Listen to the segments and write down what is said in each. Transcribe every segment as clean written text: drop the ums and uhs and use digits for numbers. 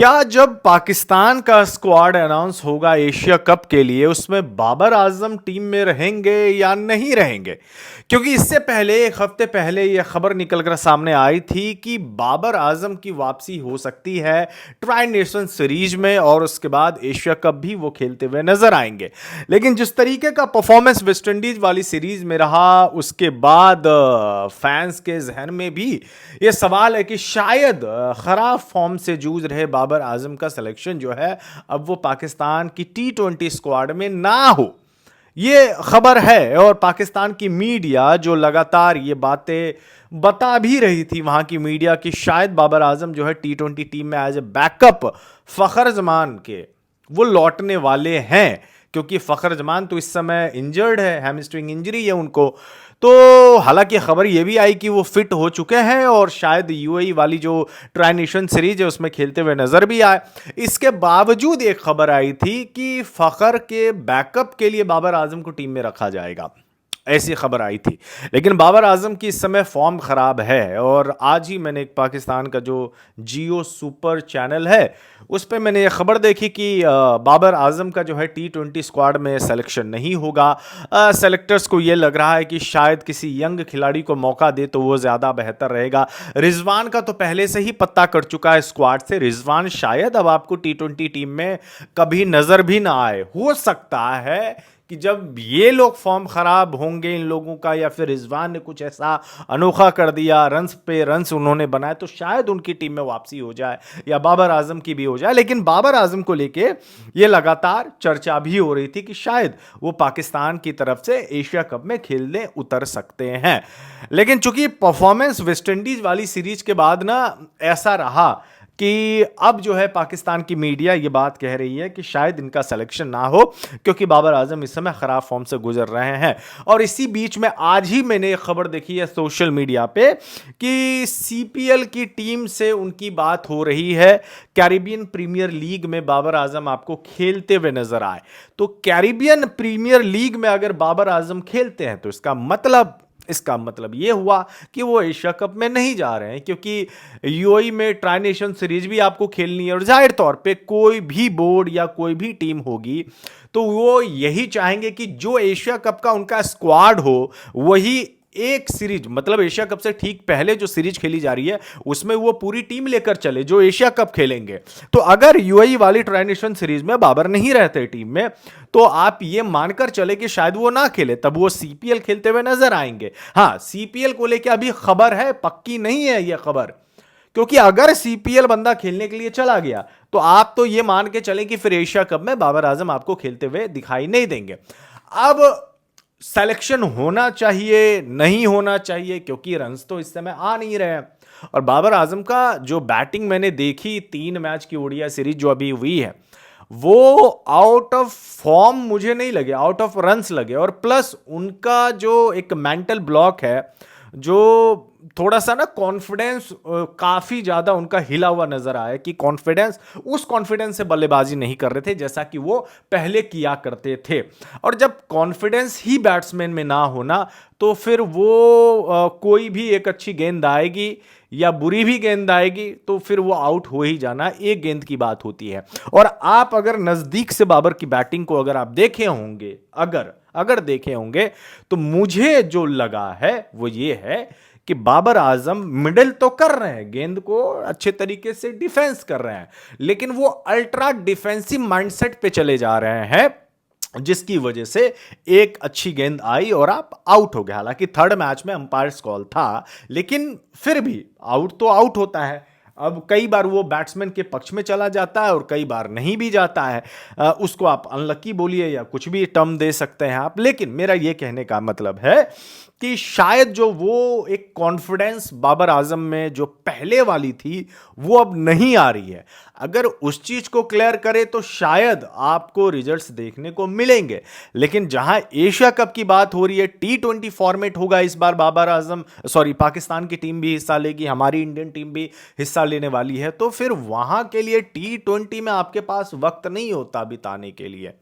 क्या जब पाकिस्तान का स्क्वाड अनाउंस होगा एशिया कप के लिए उसमें बाबर आजम टीम में रहेंगे या नहीं रहेंगे? क्योंकि इससे पहले एक हफ्ते पहले यह खबर निकलकर सामने आई थी कि बाबर आजम की वापसी हो सकती है ट्राई नेशन सीरीज में और उसके बाद एशिया कप भी वो खेलते हुए नजर आएंगे। लेकिन जिस तरीके का परफॉर्मेंस वेस्टइंडीज वाली सीरीज में रहा उसके बाद फैंस के जहन में भी ये सवाल है कि शायद खराब फॉर्म से जूझ रहे बाबर आजम का सिलेक्शन जो है अब वो पाकिस्तान की T20 स्क्वाड में ना हो। ये खबर है और पाकिस्तान की मीडिया जो लगातार ये बातें बता भी रही थी वहां की मीडिया कि शायद बाबर आजम जो है T20 टीम में एज ए बैकअप फखर जमान के वो लौटने वाले हैं, क्योंकि फखर जमान तो इस समय इंजर्ड है, हैमस्ट्रिंग इंजरी है उनको। तो हालांकि खबर यह भी आई कि वो फिट हो चुके हैं और शायद यूएई वाली जो ट्राई नेशन सीरीज है उसमें खेलते हुए नजर भी आए। इसके बावजूद एक खबर आई थी कि फखर के बैकअप के लिए बाबर आजम को टीम में रखा जाएगा, ऐसी खबर आई थी। लेकिन बाबर आजम की इस समय फॉर्म खराब है और आज ही मैंने एक पाकिस्तान का जो जियो सुपर चैनल है उस पर मैंने ये खबर देखी कि बाबर आजम का जो है T20 स्क्वाड में सिलेक्शन नहीं होगा। सेलेक्टर्स को ये लग रहा है कि शायद किसी यंग खिलाड़ी को मौका दे तो वो ज़्यादा बेहतर रहेगा। रिजवान का तो पहले से ही पत्ता कट चुका है स्क्वाड से, रिजवान शायद अब आपको T20 टीम में कभी नज़र भी ना आए। हो सकता है कि जब ये लोग फॉर्म खराब होंगे इन लोगों का या फिर रिजवान ने कुछ ऐसा अनोखा कर दिया, रन्स पे रन्स उन्होंने बनाए, तो शायद उनकी टीम में वापसी हो जाए या बाबर आजम की भी हो जाए। लेकिन बाबर आजम को लेके ये लगातार चर्चा भी हो रही थी कि शायद वो पाकिस्तान की तरफ से एशिया कप में खेलने उतर सकते हैं। लेकिन चूंकि परफॉर्मेंस वेस्टइंडीज वाली सीरीज के बाद ना ऐसा रहा कि अब जो है पाकिस्तान की मीडिया ये बात कह रही है कि शायद इनका सिलेक्शन ना हो, क्योंकि बाबर आजम इस समय खराब फॉर्म से गुजर रहे हैं। और इसी बीच में आज ही मैंने एक खबर देखी है सोशल मीडिया पे कि सीपीएल की टीम से उनकी बात हो रही है, कैरिबियन प्रीमियर लीग में बाबर आजम आपको खेलते हुए नजर आए। तो कैरिबियन प्रीमियर लीग में अगर बाबर आजम खेलते हैं तो इसका मतलब यह हुआ कि वो एशिया कप में नहीं जा रहे हैं, क्योंकि यूएई में ट्राई नेशन सीरीज भी आपको खेलनी है और जाहिर तौर पे कोई भी बोर्ड या कोई भी टीम होगी तो वो यही चाहेंगे कि जो एशिया कप का उनका स्क्वाड हो वही एक सीरीज, मतलब एशिया कप से ठीक पहले जो सीरीज खेली जा रही है उसमें वो पूरी टीम लेकर चले जो एशिया कप खेलेंगे। तो अगर यूएई वाली ट्राई नेशन सीरीज में बाबर नहीं रहते टीम में तो आप ये मानकर चले कि शायद वो ना खेले, तब वो सीपीएल खेलते हुए नजर आएंगे। हाँ, सीपीएल को लेकर अभी खबर है, पक्की नहीं है ये खबर, क्योंकि अगर सीपीएल बंदा खेलने के लिए चला गया तो आप तो ये मान के चलें कि फिर एशिया कप में बाबर आजम आपको खेलते हुए दिखाई नहीं देंगे। अब सिलेक्शन होना चाहिए नहीं होना चाहिए, क्योंकि रन्स तो इस समय आ नहीं रहे हैं और बाबर आजम का जो बैटिंग मैंने देखी 3 मैच की ओडीआई सीरीज जो अभी हुई है वो आउट ऑफ फॉर्म मुझे नहीं लगे, आउट ऑफ रन्स लगे। और प्लस उनका जो एक मेंटल ब्लॉक है, जो थोड़ा सा ना कॉन्फिडेंस काफी ज्यादा उनका हिला हुआ नजर आया कि उस कॉन्फिडेंस से बल्लेबाजी नहीं कर रहे थे जैसा कि वो पहले किया करते थे। और जब कॉन्फिडेंस ही बैट्समैन में ना होना तो फिर वो कोई भी एक अच्छी गेंद आएगी या बुरी भी गेंद आएगी तो फिर वो आउट हो ही जाना एक गेंद की बात होती है। और आप अगर नजदीक से बाबर की बैटिंग को अगर आप देखे होंगे, अगर देखे होंगे तो मुझे जो लगा है वो ये है कि बाबर आजम मिडिल तो कर रहे हैं, गेंद को अच्छे तरीके से डिफेंस कर रहे हैं, लेकिन वो अल्ट्रा डिफेंसिव माइंडसेट पे चले जा रहे हैं जिसकी वजह से एक अच्छी गेंद आई और आप आउट हो गए। हालांकि थर्ड मैच में अंपायर्स कॉल था, लेकिन फिर भी आउट तो आउट होता है। अब कई बार वो बैट्समैन के पक्ष में चला जाता है और कई बार नहीं भी जाता है, उसको आप अनलकी बोलिए या कुछ भी टर्म दे सकते हैं आप। लेकिन मेरा ये कहने का मतलब है कि शायद जो वो एक कॉन्फिडेंस बाबर आजम में जो पहले वाली थी वो अब नहीं आ रही है। अगर उस चीज को क्लियर करे तो शायद आपको रिजल्ट्स देखने को मिलेंगे। लेकिन जहां एशिया कप की बात हो रही है, T20 फॉर्मेट होगा इस बार, पाकिस्तान की टीम भी हिस्सा लेगी, हमारी इंडियन टीम भी हिस्सा लेने वाली है, तो फिर वहां के लिए T20 में आपके पास वक्त नहीं होता बिताने के लिए,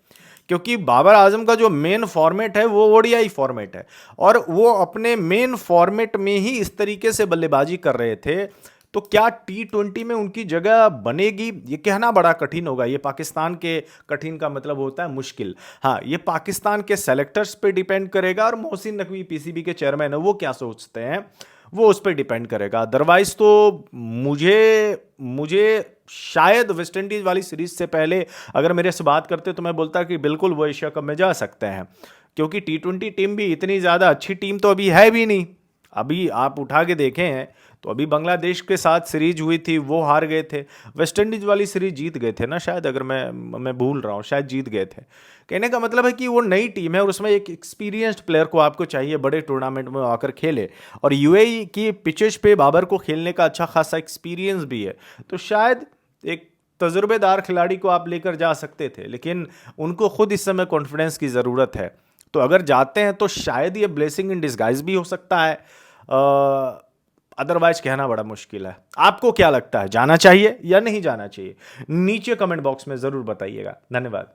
क्योंकि बाबर आजम का जो मेन फॉर्मेट है वो ओडीआई फॉर्मेट है और वो अपने मेन फॉर्मेट में ही इस तरीके से बल्लेबाजी कर रहे थे तो क्या T20 में उनकी जगह बनेगी, ये कहना बड़ा कठिन होगा। ये पाकिस्तान के, कठिन का मतलब होता है मुश्किल। हाँ, ये पाकिस्तान के सेलेक्टर्स पे डिपेंड करेगा और मोहसिन नकवी पीसीबी के चेयरमैन है, वो क्या सोचते हैं वो उस पर डिपेंड करेगा। अदरवाइज तो मुझे मुझे शायद वेस्ट इंडीज वाली सीरीज से पहले अगर मेरे से बात करते तो मैं बोलता कि बिल्कुल वो एशिया कप में जा सकते हैं, क्योंकि T20 टीम भी इतनी ज़्यादा अच्छी टीम तो अभी है भी नहीं। अभी आप उठा के देखें हैं तो अभी बांग्लादेश के साथ सीरीज हुई थी, वो हार गए थे। वेस्ट इंडीज वाली सीरीज जीत गए थे ना शायद, अगर मैं भूल रहा हूँ, शायद जीत गए थे। कहने का मतलब है कि वो नई टीम है और उसमें एक एक्सपीरियंस्ड प्लेयर को आपको चाहिए बड़े टूर्नामेंट में आकर खेले, और यूएई की पिचेस पे बाबर को खेलने का अच्छा खासा एक्सपीरियंस भी है, तो शायद एक तजुर्बेदार खिलाड़ी को आप लेकर जा सकते थे। लेकिन उनको खुद इस समय कॉन्फिडेंस की ज़रूरत है, तो अगर जाते हैं तो शायद ये ब्लेसिंग इन डिस्गाइज भी हो सकता है। अदरवाइज कहना बड़ा मुश्किल है। आपको क्या लगता है, जाना चाहिए या नहीं जाना चाहिए? नीचे कमेंट बॉक्स में ज़रूर बताइएगा। धन्यवाद।